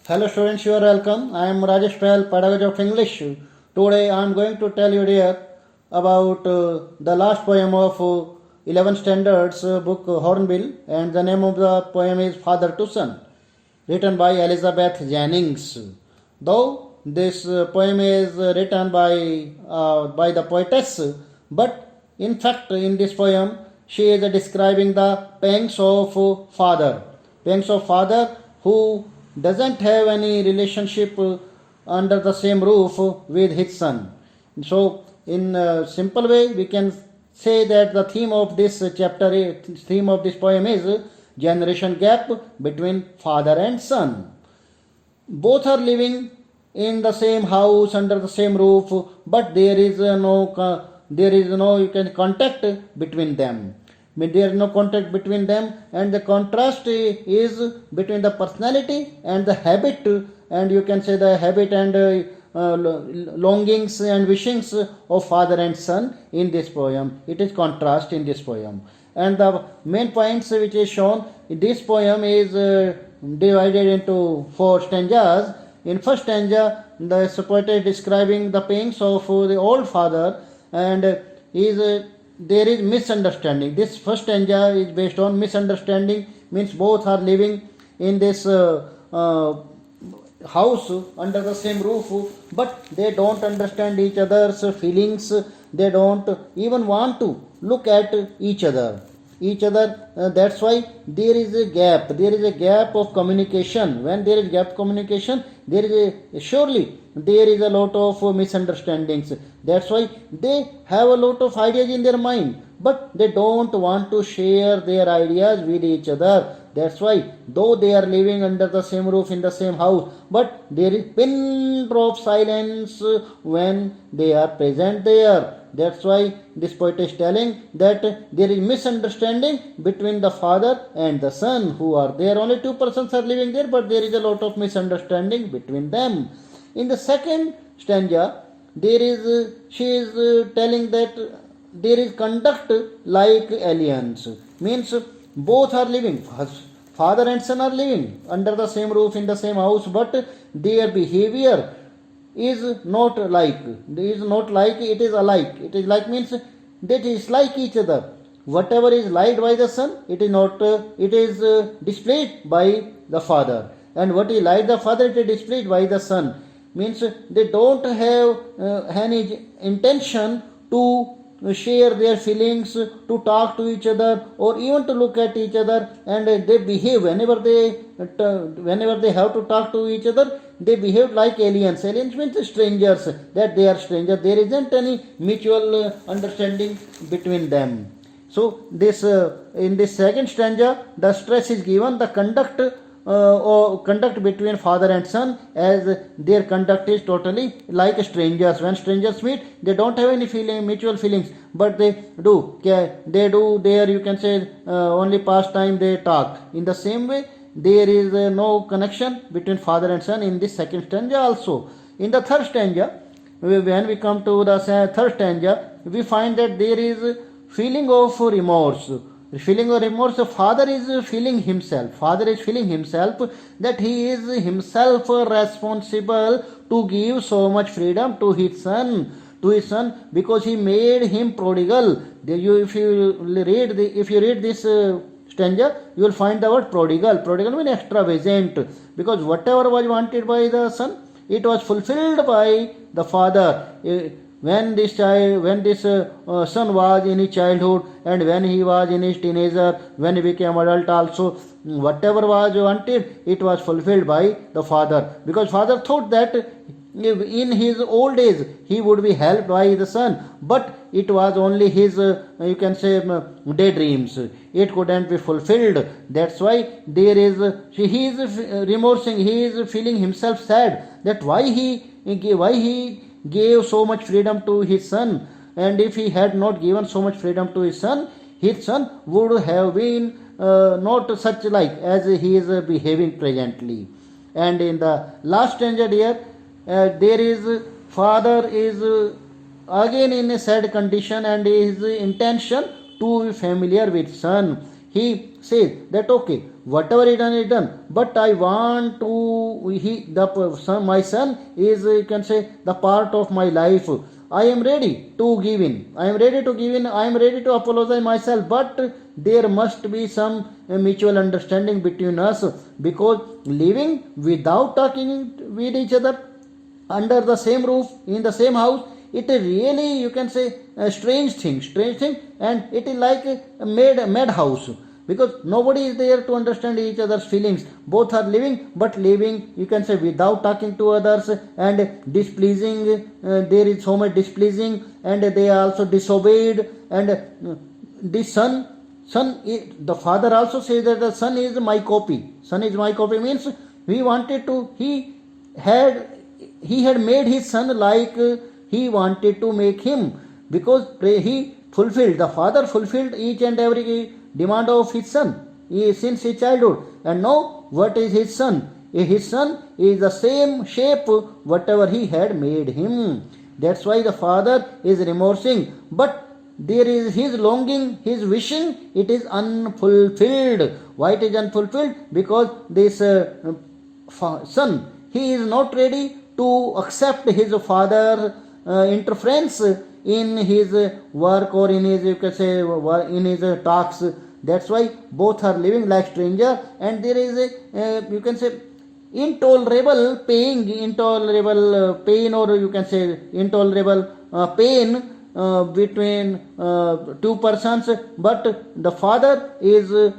Hello students, you are welcome. I am Rajesh Pal, pedagogy of English. Today I am going to tell you dear about the last poem of 11 standards book Hornbill, and the name of the poem is Father to Son, written by Elizabeth Jennings. Though this poem is written by the poetess, but in fact in this poem she is describing the pangs of father who doesn't have any relationship under the same roof with his son. So, in a simple way, we can say that the theme of this theme of this poem is generation gap between father and son. Both are living in the same house under the same roof, but there is no you can contact between them. There is no contact between them, and the contrast is between the personality and the habit, and you can say the habit and longings and wishings of father and son in this poem. It is contrast in this poem, and the main points which is shown in this poem is divided into 4 stanzas. In first stanza, the poet is describing the pains of the old father, and there is misunderstanding. This first stanza is based on misunderstanding, means both are living in this house under the same roof, but they don't understand each other's feelings. They don't even want to look at each other. That's why there is a gap of communication. When there is gap communication, surely there is a lot of misunderstandings. That's why they have a lot of ideas in their mind, but they don't want to share their ideas with each other. That's why, though they are living under the same roof in the same house, but there is pin drop silence when they are present there. That's why this poet is telling that there is misunderstanding between the father and the son who are there. Only two persons are living there, but there is a lot of misunderstanding between them. In the second stanza, she is telling that there is conduct like aliens, means both are living. Father and son are living under the same roof in the same house, but their behavior is not like. It is alike. It is like means that is like each other. Whatever is liked by the son, it is not. It is displayed by the father, and what is like the father, it is displayed by the son. Means they don't have any intention to share their feelings, to talk to each other, or even to look at each other, and they behave whenever they have to talk to each other. They behave like aliens. Aliens means strangers. That they are strangers. There isn't any mutual understanding between them. So this in this second stanza, the stress is given the conduct between father and son, as their conduct is totally like strangers. When strangers meet, they don't have any mutual feelings, but they do there you can say only pastime they talk. In the same way, there is no connection between father and son in this second stanza also. In the third stanza, when we come to the third stanza, we find that there is feeling of remorse. Father is feeling himself that he is himself responsible to give so much freedom to his son, because he made him prodigal. If you read this stanza, you will find the word prodigal. Prodigal means extravagant, because whatever was wanted by the son, it was fulfilled by the father. When this son was in his childhood, and when he was in his teenager, when he became adult also, whatever was wanted, it was fulfilled by the father, because father thought that in his old age he would be helped by the son, but it was only his you can say daydreams. It couldn't be fulfilled. That's why he is remorsing. He is feeling himself sad that why he gave so much freedom to his son, and if he had not given so much freedom to his son would have been not such like as he is behaving presently. And in the last stanza here, there is father is again in a sad condition, and his intention to be familiar with son. he says that okay, whatever is done, but I want to, my son is, you can say, the part of my life. I am ready to give in. I am ready to give in. I am ready to apologize myself. But there must be some mutual understanding between us, because living without talking with each other under the same roof in the same house, it is really, you can say, a strange thing, and it is like a mad house, because nobody is there to understand each other's feelings. Both are living, but living, you can say, without talking to others, and displeasing. There is so much displeasing, and they are also disobeyed. And the the father also says that the son is my copy. Son is my copy means had he had made his son like he wanted to make him, because the father fulfilled each and every demand of his son since his childhood. And now what is his son? His son is the same shape whatever he had made him. That's why the father is remorsing, but there is his longing, his wishing, it is unfulfilled. Why it is unfulfilled? Because this son, he is not ready to accept his father interference in his work, or in his, you can say, in his talks. That's why both are living like stranger, and there is a, you can say, intolerable pain, or you can say intolerable pain between two persons. But the father is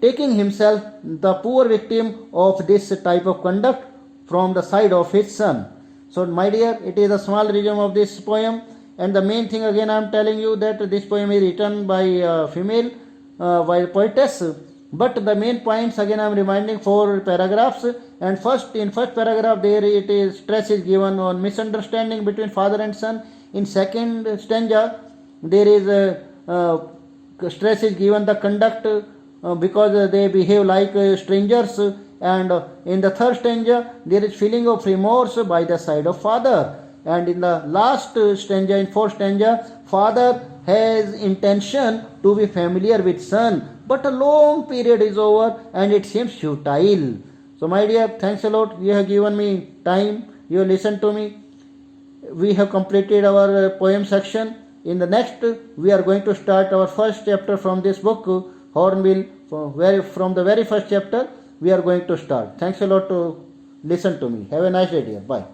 taking himself the poor victim of this type of conduct from the side of his son. So my dear, it is a small resume of this poem, and the main thing again I am telling you that this poem is written by a female by poetess. But the main points again I am reminding 4 paragraphs. And in first paragraph there it is stress is given on misunderstanding between father and son. In second stanza there is stress is given the conduct because they behave like strangers. And in the third stanza there is feeling of remorse by the side of father. And in the last stanza, in fourth stanza, father has intention to be familiar with son, but a long period is over and it seems futile. So my dear, thanks a lot. You have given me time. You have listened to me. We have completed our poem section. In the next, we are going to start our first chapter from this book, Hornbill. From the very first chapter, we are going to start. Thanks a lot to listen to me. Have a nice day, dear. Bye.